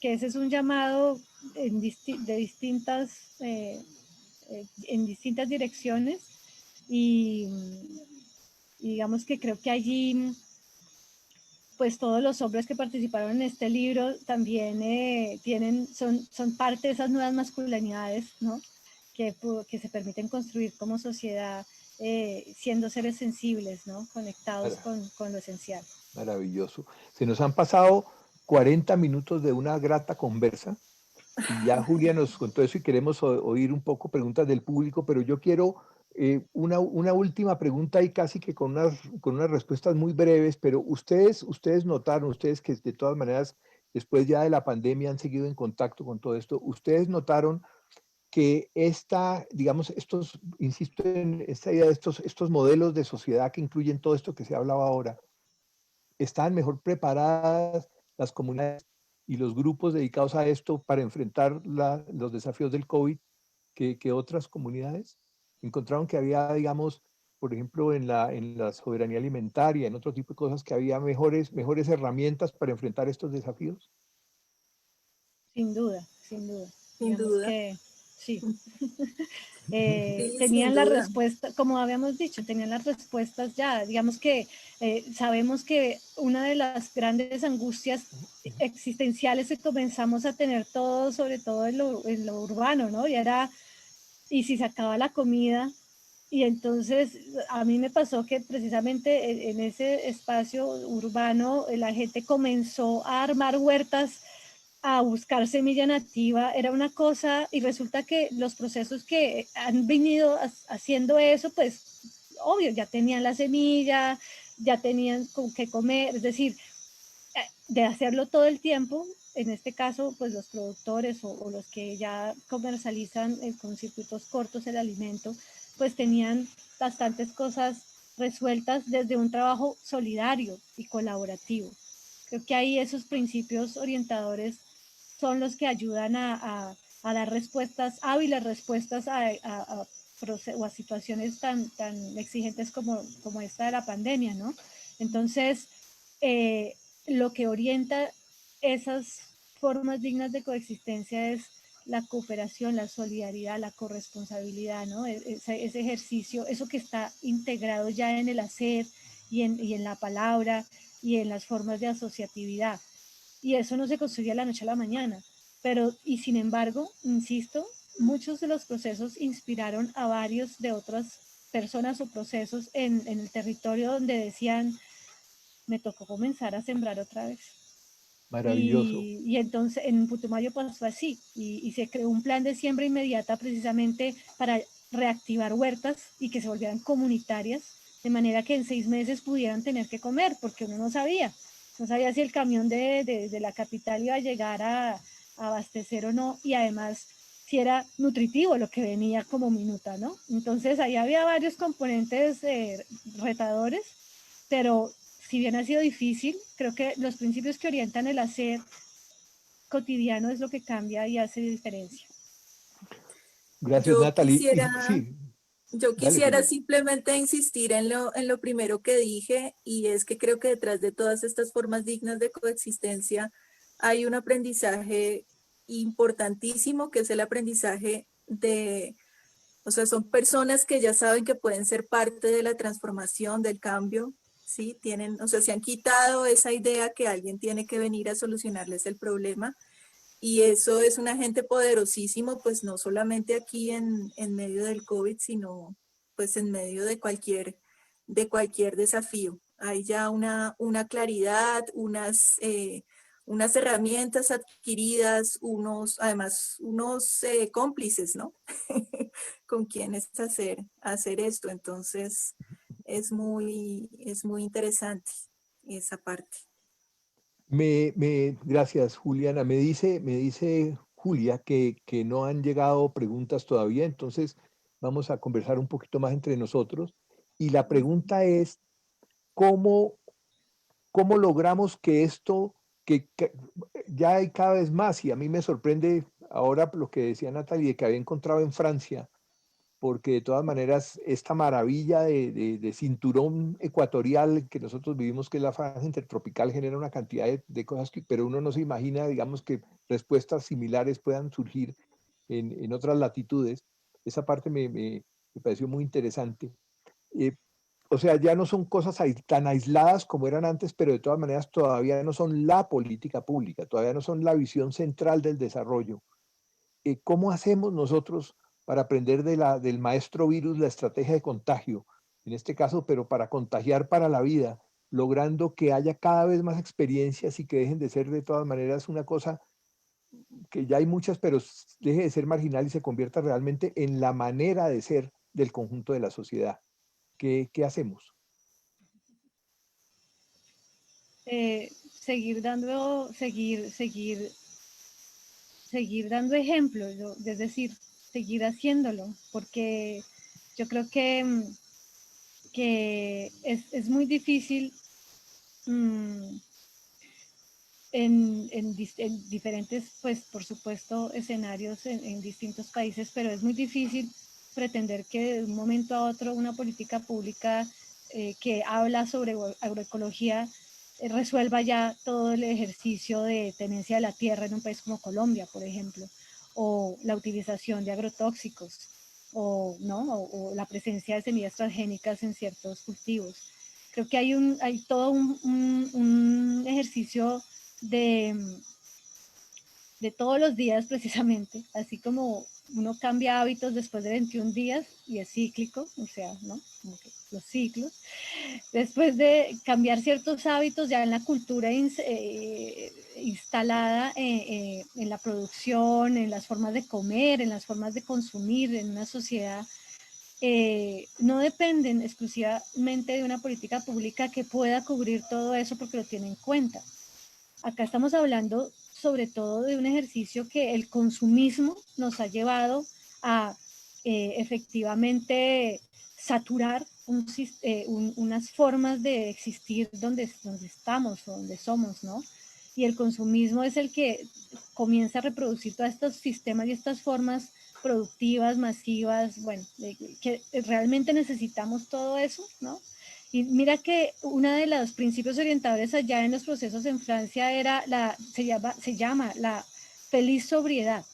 ese es un llamado en distintas direcciones, y, y digamos que creo que allí pues todos los hombres que participaron en este libro también son parte de esas nuevas masculinidades, ¿no? Que se permiten construir como sociedad, siendo seres sensibles, ¿no? Conectados con lo esencial. Maravilloso. Se nos han pasado 40 minutos de una grata conversa y ya Julia nos contó eso y queremos oír un poco preguntas del público, pero yo quiero una última pregunta y casi que con unas respuestas muy breves, pero ustedes notaron, ustedes que de todas maneras después ya de la pandemia han seguido en contacto con todo esto, ustedes notaron que digamos, insisto en esta idea de estos modelos de sociedad que incluyen todo esto que se hablaba ahora, ¿están mejor preparadas las comunidades y los grupos dedicados a esto para enfrentar los desafíos del COVID que otras comunidades? ¿Encontraron que había, digamos, por ejemplo, en la soberanía alimentaria, en otro tipo de cosas, que había mejores herramientas para enfrentar estos desafíos? Sin duda, sin duda. Sin Digamos duda. que sí. Sí, sin Tenían la duda. respuesta, como habíamos dicho, tenían las respuestas ya. Digamos que sabemos que una de las grandes angustias existenciales que comenzamos a tener todos, sobre todo en lo urbano, ¿no? Y si se acaba la comida. Y entonces a mí me pasó que precisamente en ese espacio urbano la gente comenzó a armar huertas, a buscar semilla nativa, era una cosa, y resulta que los procesos que han venido haciendo eso, pues obvio, ya tenían la semilla, ya tenían con qué comer, es decir, de hacerlo todo el tiempo, en este caso, pues los productores o los que ya comercializan con circuitos cortos el alimento, pues tenían bastantes cosas resueltas desde un trabajo solidario y colaborativo. Creo que ahí esos principios orientadores son los que ayudan a dar respuestas, hábiles respuestas o a situaciones tan exigentes como esta de la pandemia, ¿no? Entonces, lo que orienta esas formas dignas de coexistencia es la cooperación, la solidaridad, la corresponsabilidad, ¿no? Ese ejercicio, eso que está integrado ya en el hacer y en la palabra y en las formas de asociatividad. Y eso no se construye de la noche a la mañana. Y sin embargo, insisto, muchos de los procesos inspiraron a varios de otras personas o procesos en el territorio, donde decían, me tocó comenzar a sembrar otra vez. Maravilloso. Y entonces en Putumayo pasó así, y se creó un plan de siembra inmediata precisamente para reactivar huertas y que se volvieran comunitarias, de manera que en 6 meses pudieran tener que comer, porque uno no sabía si el camión de la capital iba a llegar a abastecer o no, y además si era nutritivo lo que venía como minuta, ¿no? Entonces ahí había varios componentes retadores, pero si bien ha sido difícil, creo que los principios que orientan el hacer cotidiano es lo que cambia y hace diferencia. Gracias, Yo Natalie. Y quisiera, sí, yo dale, quisiera Julia. simplemente insistir en lo primero que dije, y es que creo que detrás de todas estas formas dignas de coexistencia hay un aprendizaje importantísimo, que es el aprendizaje de, o sea, son personas que ya saben que pueden ser parte de la transformación, del cambio, ¿sí? Tienen, o sea, se han quitado esa idea que alguien tiene que venir a solucionarles el problema. Y eso es un agente poderosísimo, pues no solamente aquí en medio del COVID, sino pues en medio de cualquier desafío. Hay ya una claridad, unas herramientas adquiridas, además, unos cómplices, ¿no? Con quienes hacer esto. Entonces, es muy interesante esa parte. Gracias, Juliana. Me dice Julia que no han llegado preguntas todavía, entonces vamos a conversar un poquito más entre nosotros. Y la pregunta es, ¿cómo, cómo logramos que esto, que ya hay cada vez más, y a mí me sorprende ahora lo que decía Natalie, que había encontrado en Francia, porque de todas maneras esta maravilla de cinturón ecuatorial que nosotros vivimos, que es la franja intertropical, genera una cantidad de cosas, pero uno no se imagina, digamos, que respuestas similares puedan surgir en otras latitudes. Esa parte me pareció muy interesante. Eh, o sea, ya no son cosas tan aisladas como eran antes, pero de todas maneras todavía no son la política pública, todavía no son la visión central del desarrollo. ¿Cómo hacemos nosotros para aprender del maestro virus la estrategia de contagio, en este caso, pero para contagiar para la vida, logrando que haya cada vez más experiencias y que dejen de ser de todas maneras una cosa que ya hay muchas, pero deje de ser marginal y se convierta realmente en la manera de ser del conjunto de la sociedad? ¿Qué hacemos? Seguir dando, seguir dando ejemplo, es decir, seguir haciéndolo, porque yo creo que es muy difícil mmm, en diferentes, pues por supuesto, escenarios en distintos países, pero es muy difícil pretender que de un momento a otro una política pública que habla sobre agroecología resuelva ya todo el ejercicio de tenencia de la tierra en un país como Colombia, por ejemplo, o la utilización de agrotóxicos, o, ¿no? o la presencia de semillas transgénicas en ciertos cultivos. Creo que hay todo un ejercicio de, de todos los días precisamente, así como uno cambia hábitos después de 21 días y es cíclico, o sea, ¿no? Como que los ciclos. Después de cambiar ciertos hábitos ya en la cultura instalada en la producción, en las formas de comer, en las formas de consumir en una sociedad, no dependen exclusivamente de una política pública que pueda cubrir todo eso porque lo tiene en cuenta. Acá estamos hablando sobre todo de un ejercicio que el consumismo nos ha llevado a efectivamente saturar unas formas de existir donde estamos o donde somos, ¿no? Y el consumismo es el que comienza a reproducir todos estos sistemas y estas formas productivas, masivas, bueno, que realmente necesitamos todo eso, ¿no? Y mira que uno de los principios orientadores allá en los procesos en Francia era se llama la feliz sobriedad,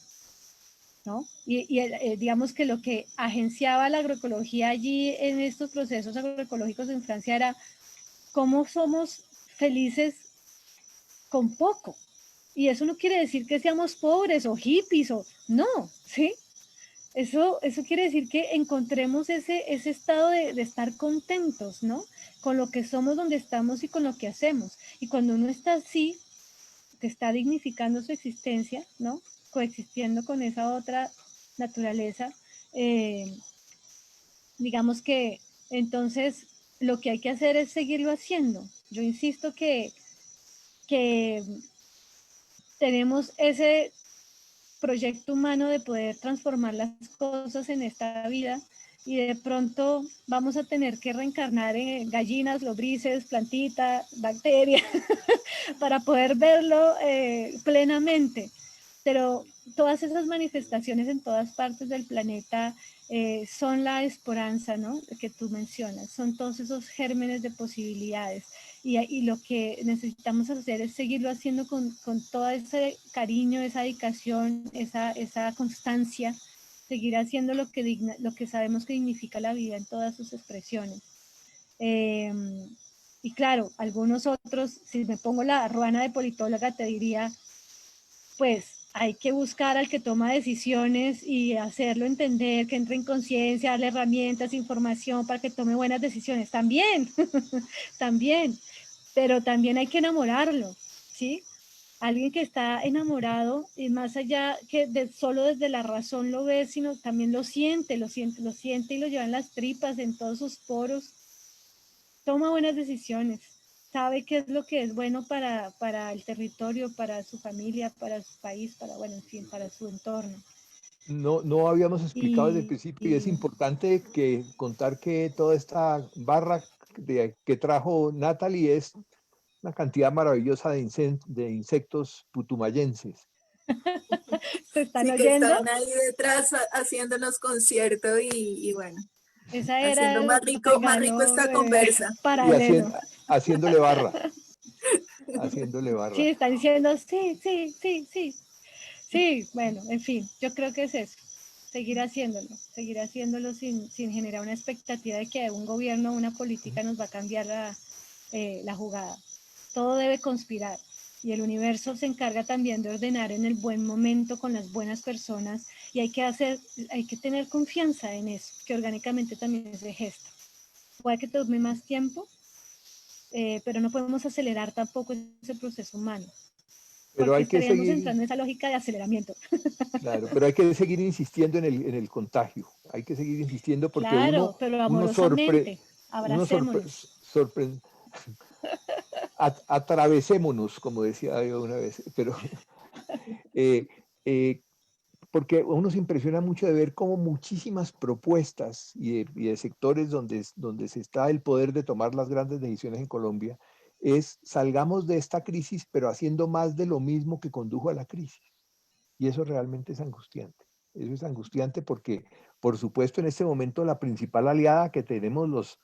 ¿no? Digamos que lo que agenciaba la agroecología allí en estos procesos agroecológicos en Francia era cómo somos felices con poco. Y eso no quiere decir que seamos pobres o hippies o no, ¿sí? Eso quiere decir que encontremos ese estado de estar contentos, ¿no? Con lo que somos, donde estamos y con lo que hacemos. Y cuando uno está así, que está dignificando su existencia, ¿no? Coexistiendo con esa otra naturaleza, digamos que entonces lo que hay que hacer es seguirlo haciendo. Yo insisto que tenemos ese proyecto humano de poder transformar las cosas en esta vida y de pronto vamos a tener que reencarnar en gallinas, lombrices, plantita, bacterias, para poder verlo plenamente. Pero todas esas manifestaciones en todas partes del planeta son la esperanza, ¿no?, que tú mencionas, son todos esos gérmenes de posibilidades. Y lo que necesitamos hacer es seguirlo haciendo con todo ese cariño, esa dedicación, esa constancia, seguir haciendo lo que sabemos que dignifica la vida en todas sus expresiones. Y claro, algunos otros, si me pongo la ruana de politóloga, te diría, pues hay que buscar al que toma decisiones y hacerlo entender, que entre en conciencia, darle herramientas, información para que tome buenas decisiones. También, también, pero también hay que enamorarlo, ¿sí? Alguien que está enamorado y más allá que solo desde la razón lo ve, sino también lo siente y lo lleva en las tripas, en todos sus poros, toma buenas decisiones, sabe qué es lo que es bueno para el territorio, para su familia, para su país, bueno, en fin, para su entorno. No habíamos explicado desde el Y, principio y es importante contar que toda esta barra que trajo Natalie es una cantidad maravillosa de insectos putumayenses. ¿se están Sí, que oyendo? estaban ahí detrás haciéndonos concierto y bueno, Esa era haciendo el más rico pegano esta conversa. Y paralelo. haciéndole barra, haciéndole Sí, barra. están diciendo sí, sí, sí, sí. Sí, bueno, en fin, yo creo que es eso. Seguir haciéndolo sin generar una expectativa de que un gobierno o una política nos va a cambiar la jugada. Todo debe conspirar y el universo se encarga también de ordenar en el buen momento con las buenas personas y hay que tener confianza en eso, que orgánicamente también se gesta. Puede que tome más tiempo, pero no podemos acelerar tampoco ese proceso humano, Pero porque hay que estaríamos seguir, entrando en esa lógica de aceleramiento. claro, pero hay que seguir insistiendo en el contagio. Hay que seguir insistiendo porque Claro, pero uno amorosamente, sorprende, abracémonos. atravesémonos, como decía yo una vez, pero eh, eh, porque uno se impresiona mucho de ver cómo muchísimas propuestas y de sectores donde se está el poder de tomar las grandes decisiones en Colombia, es salgamos de esta crisis, pero haciendo más de lo mismo que condujo a la crisis. Y eso realmente es angustiante. Eso es angustiante porque, por supuesto, en este momento la principal aliada que tenemos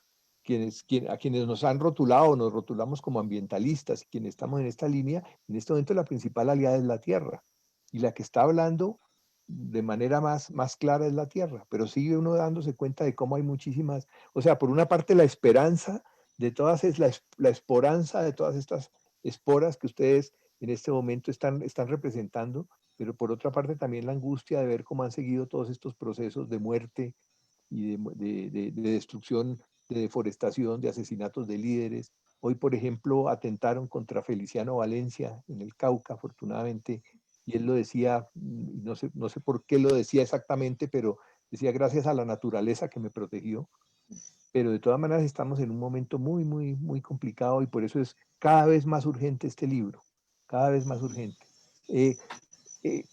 a quienes nos han rotulado, nos rotulamos como ambientalistas, quienes estamos en esta línea, en este momento la principal aliada es la Tierra. Y la que está hablando de manera más clara es la Tierra, pero sigue uno dándose cuenta de cómo hay muchísimas, o sea, por una parte la esperanza de todas es la esporanza de todas estas esporas que ustedes en este momento están representando, pero por otra parte también la angustia de ver cómo han seguido todos estos procesos de muerte y de destrucción, de deforestación, de asesinatos de líderes. Hoy, por ejemplo, atentaron contra Feliciano Valencia en el Cauca, afortunadamente, y él lo decía, no sé por qué lo decía exactamente, pero decía gracias a la naturaleza que me protegió. Pero de todas maneras estamos en un momento muy complicado y por eso es cada vez más urgente este libro, cada vez más urgente. Eh, eh,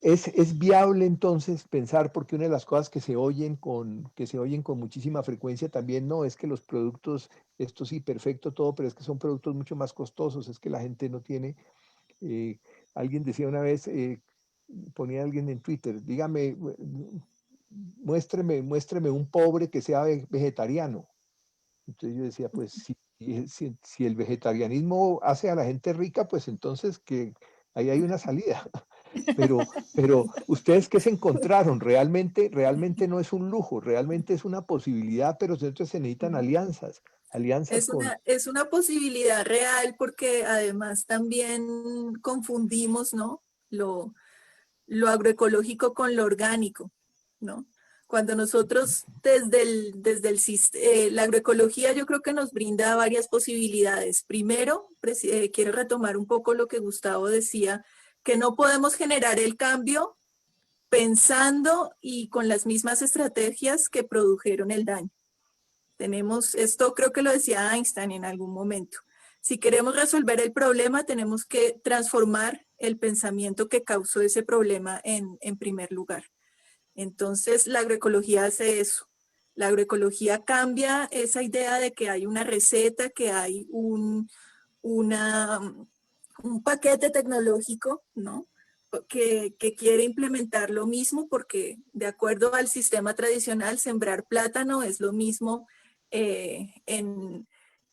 es viable entonces pensar, porque una de las cosas que se oyen con muchísima frecuencia también, no, es que los productos, esto sí, perfecto todo, pero es que son productos mucho más costosos, es que la gente no tiene, eh, alguien decía una vez, ponía alguien en Twitter, dígame, muéstreme un pobre que sea vegetariano. Entonces yo decía, pues si el vegetarianismo hace a la gente rica, pues entonces que ahí hay una salida. Pero ustedes qué se encontraron, realmente no es un lujo, realmente es una posibilidad, pero entonces se necesitan alianzas con... Es una posibilidad real porque además también confundimos, ¿no? Lo agroecológico con lo orgánico, ¿no? Cuando nosotros la agroecología yo creo que nos brinda varias posibilidades. Primero, quiero retomar un poco lo que Gustavo decía, que no podemos generar el cambio pensando y con las mismas estrategias que produjeron el daño. Esto creo que lo decía Einstein en algún momento. Si queremos resolver el problema, tenemos que transformar el pensamiento que causó ese problema en primer lugar. Entonces, la agroecología hace eso. La agroecología cambia esa idea de que hay una receta, que hay un paquete tecnológico, ¿no? Que quiere implementar lo mismo, porque de acuerdo al sistema tradicional, sembrar plátano es lo mismo en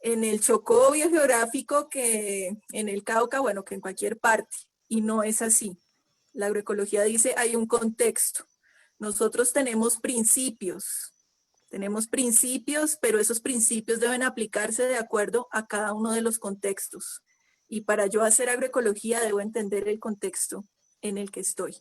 el Chocó biogeográfico que en el Cauca, bueno, que en cualquier parte, y no es así. La agroecología dice hay un contexto. Nosotros tenemos principios, pero esos principios deben aplicarse de acuerdo a cada uno de los contextos. Y para yo hacer agroecología debo entender el contexto en el que estoy.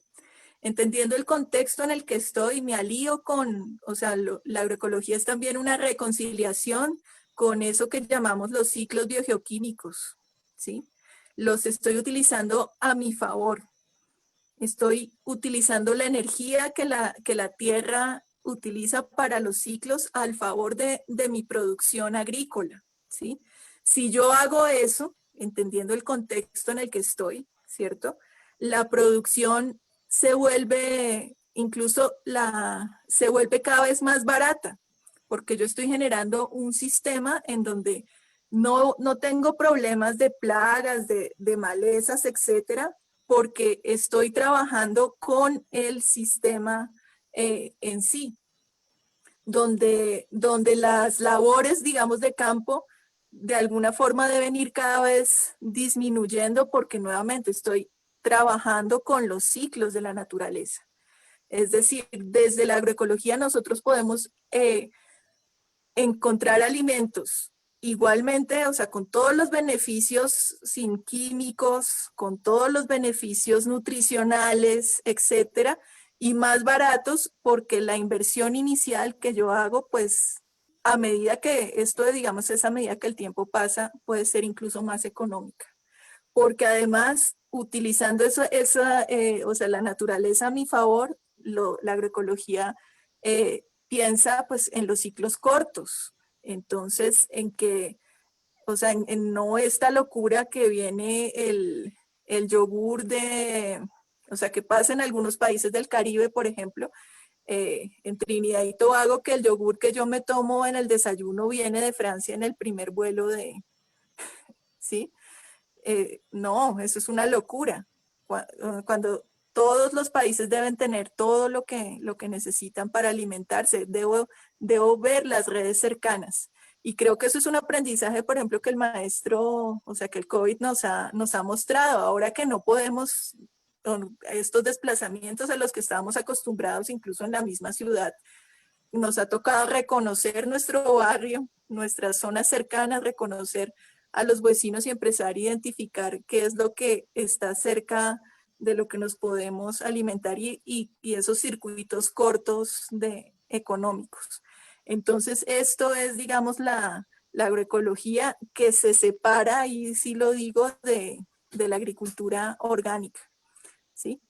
Entendiendo el contexto en el que estoy, me alío con, o sea, la agroecología es también una reconciliación con eso que llamamos los ciclos biogeoquímicos, ¿sí? Los estoy utilizando a mi favor. Estoy utilizando la energía que la tierra utiliza para los ciclos al favor de mi producción agrícola, ¿sí? Si yo hago eso, entendiendo el contexto en el que estoy, ¿cierto? La producción se vuelve, se vuelve cada vez más barata, porque yo estoy generando un sistema en donde no tengo problemas de plagas, de malezas, etcétera, porque estoy trabajando con el sistema en sí, donde las labores, digamos, de campo, de alguna forma deben ir cada vez disminuyendo porque nuevamente estoy trabajando con los ciclos de la naturaleza. Es decir, desde la agroecología nosotros podemos encontrar alimentos igualmente, o sea, con todos los beneficios sin químicos, con todos los beneficios nutricionales, etcétera, y más baratos porque la inversión inicial que yo hago, pues a medida que esto, digamos, es a medida que el tiempo pasa, puede ser incluso más económica. Porque además, utilizando o sea, la naturaleza a mi favor, la agroecología piensa pues en los ciclos cortos. Entonces, en que, o sea, en no esta locura que viene el yogur o sea, que pasa en algunos países del Caribe, por ejemplo, en Trinidad y Tobago, que el yogur que yo me tomo en el desayuno viene de Francia en el primer vuelo ¿sí? No, eso es una locura. Cuando todos los países deben tener todo lo que necesitan para alimentarse, debo ver las redes cercanas. Y creo que eso es un aprendizaje, por ejemplo, que el maestro, o sea, que el COVID nos ha mostrado. Ahora que no podemos, con estos desplazamientos a los que estábamos acostumbrados, incluso en la misma ciudad, nos ha tocado reconocer nuestro barrio, nuestras zonas cercanas, reconocer a los vecinos y empezar a identificar qué es lo que está cerca de lo que nos podemos alimentar y esos circuitos cortos económicos. Entonces, esto es, digamos, la agroecología que se separa, y sí lo digo, de la agricultura orgánica, ¿sí?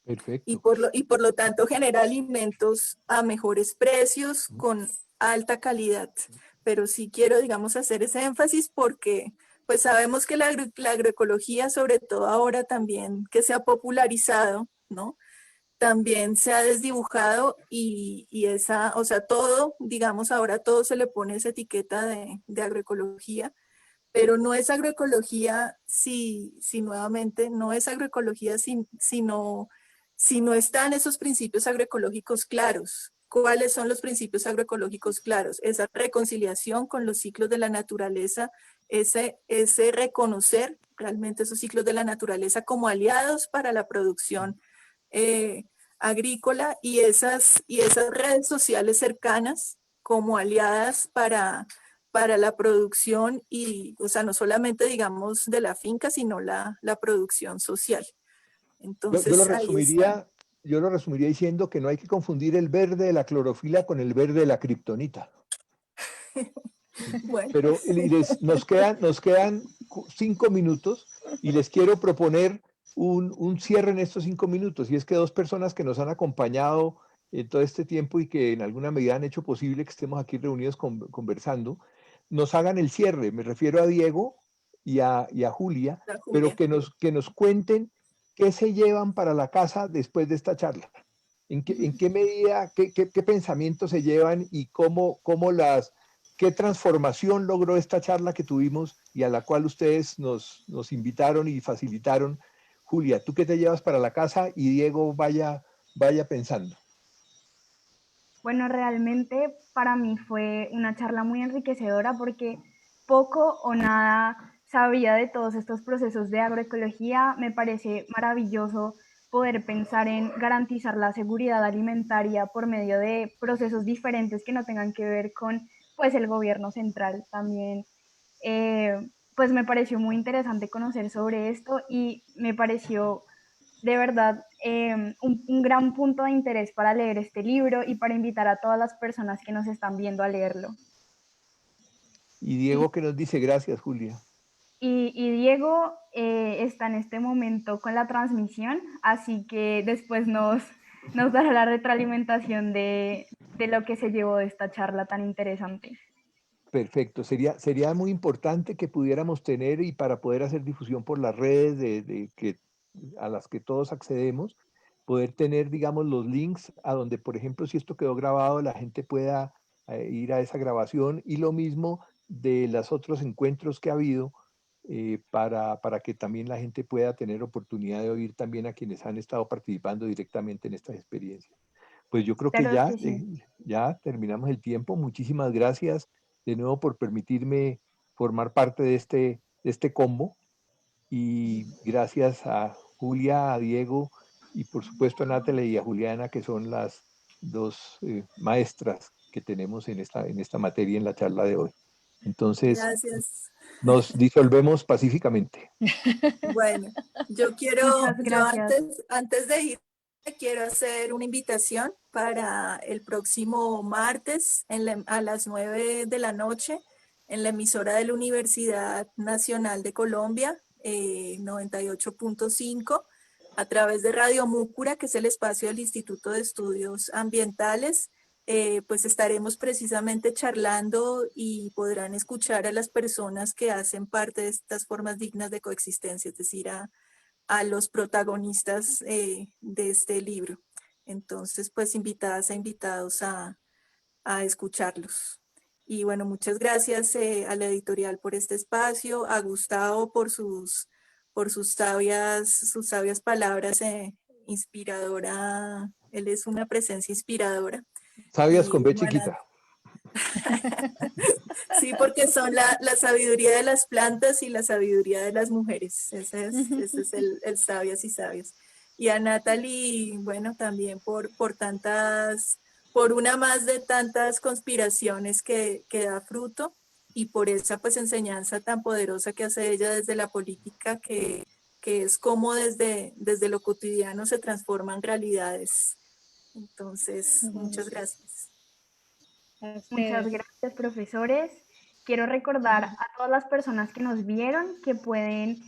Perfecto. Y por lo tanto genera alimentos a mejores precios, con alta calidad. Pero sí quiero, digamos, hacer ese énfasis porque pues sabemos que la agroecología, sobre todo ahora también que se ha popularizado, ¿no? También se ha desdibujado y esa, o sea, todo, digamos, ahora todo se le pone esa etiqueta de agroecología, pero no es agroecología si nuevamente, no es agroecología si no están esos principios agroecológicos claros. ¿Cuáles son los principios agroecológicos claros? Esa reconciliación con los ciclos de la naturaleza, ese reconocer realmente esos ciclos de la naturaleza como aliados para la producción agrícola, y esas redes sociales cercanas como aliadas para la producción, y, o sea, no solamente, digamos, de la finca, sino la producción social. Entonces, ahí está. Yo lo resumiría diciendo que no hay que confundir el verde de la clorofila con el verde de la kriptonita. Bueno. Pero nos quedan 5 minutos y les quiero proponer un cierre en estos 5 minutos. Y es que dos personas que nos han acompañado en todo este tiempo y que en alguna medida han hecho posible que estemos aquí reunidos conversando, nos hagan el cierre. Me refiero a Diego y a Julia, pero que nos cuenten qué se llevan para la casa después de esta charla. en qué medida, qué pensamientos se llevan y qué transformación logró esta charla que tuvimos y a la cual ustedes nos invitaron y facilitaron? Julia, ¿tú qué te llevas para la casa? Y Diego vaya pensando. Bueno, realmente para mí fue una charla muy enriquecedora porque poco o nada sabía de todos estos procesos de agroecología. Me parece maravilloso poder pensar en garantizar la seguridad alimentaria por medio de procesos diferentes que no tengan que ver con pues el gobierno central. También pues me pareció muy interesante conocer sobre esto y me pareció de verdad un gran punto de interés para leer este libro y para invitar a todas las personas que nos están viendo a leerlo. Y Diego, ¿qué nos dice? Gracias, Julia. Y Diego está en este momento con la transmisión, así que después nos dará la retroalimentación de lo que se llevó de esta charla tan interesante. Perfecto. Sería muy importante que pudiéramos tener y para poder hacer difusión por las redes a las que todos accedemos, poder tener, digamos, los links a donde, por ejemplo, si esto quedó grabado, la gente pueda ir a esa grabación y lo mismo de los otros encuentros que ha habido para que también la gente pueda tener oportunidad de oír también a quienes han estado participando directamente en estas experiencias. Pues yo creo que Claro que sí. ya terminamos el tiempo. Muchísimas gracias de nuevo por permitirme formar parte de este combo. Y gracias a Julia, a Diego y por supuesto a Natalie y a Juliana, que son las dos maestras que tenemos en esta materia en la charla de hoy. Entonces, Gracias. nos disolvemos pacíficamente. Bueno, Muchas yo gracias. antes de ir, quiero hacer una invitación para el próximo martes a las 9 de la noche en la emisora de la Universidad Nacional de Colombia, 98.5, a través de Radio Múcura, que es el espacio del Instituto de Estudios Ambientales. Pues estaremos precisamente charlando y podrán escuchar a las personas que hacen parte de estas formas dignas de coexistencia, es decir, a los protagonistas de este libro. Entonces, pues invitadas e invitados a escucharlos. Y bueno, muchas gracias a la editorial por este espacio, a Gustavo por sus sabias palabras, inspiradora. Él es una presencia inspiradora. Sabias Y con B bueno, chiquita. sí, porque son la sabiduría de las plantas y la sabiduría de las mujeres. Ese es el sabias y sabias. Y a Natalie, bueno, también por una más de tantas conspiraciones que da fruto y por esa pues enseñanza tan poderosa que hace ella desde la política, que es como desde lo cotidiano se transforman realidades. Entonces, muchas gracias. A Muchas ustedes. gracias, profesores. Quiero recordar a todas las personas que nos vieron que pueden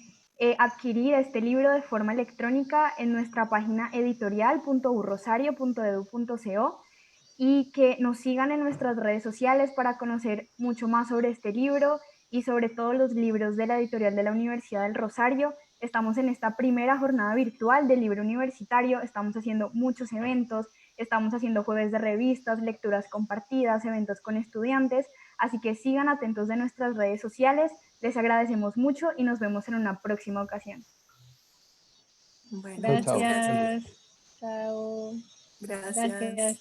adquirir este libro de forma electrónica en nuestra página editorial.urrosario.edu.co y que nos sigan en nuestras redes sociales para conocer mucho más sobre este libro y sobre todos los libros de la editorial de la Universidad del Rosario. Estamos en esta primera jornada virtual del libro universitario, estamos haciendo muchos eventos, estamos haciendo jueves de revistas, lecturas compartidas, eventos con estudiantes, así que sigan atentos de nuestras redes sociales. Les agradecemos mucho y nos vemos en una próxima ocasión. Bueno, Chao, muchas chao. gracias. Gracias. Chao. Gracias. Gracias.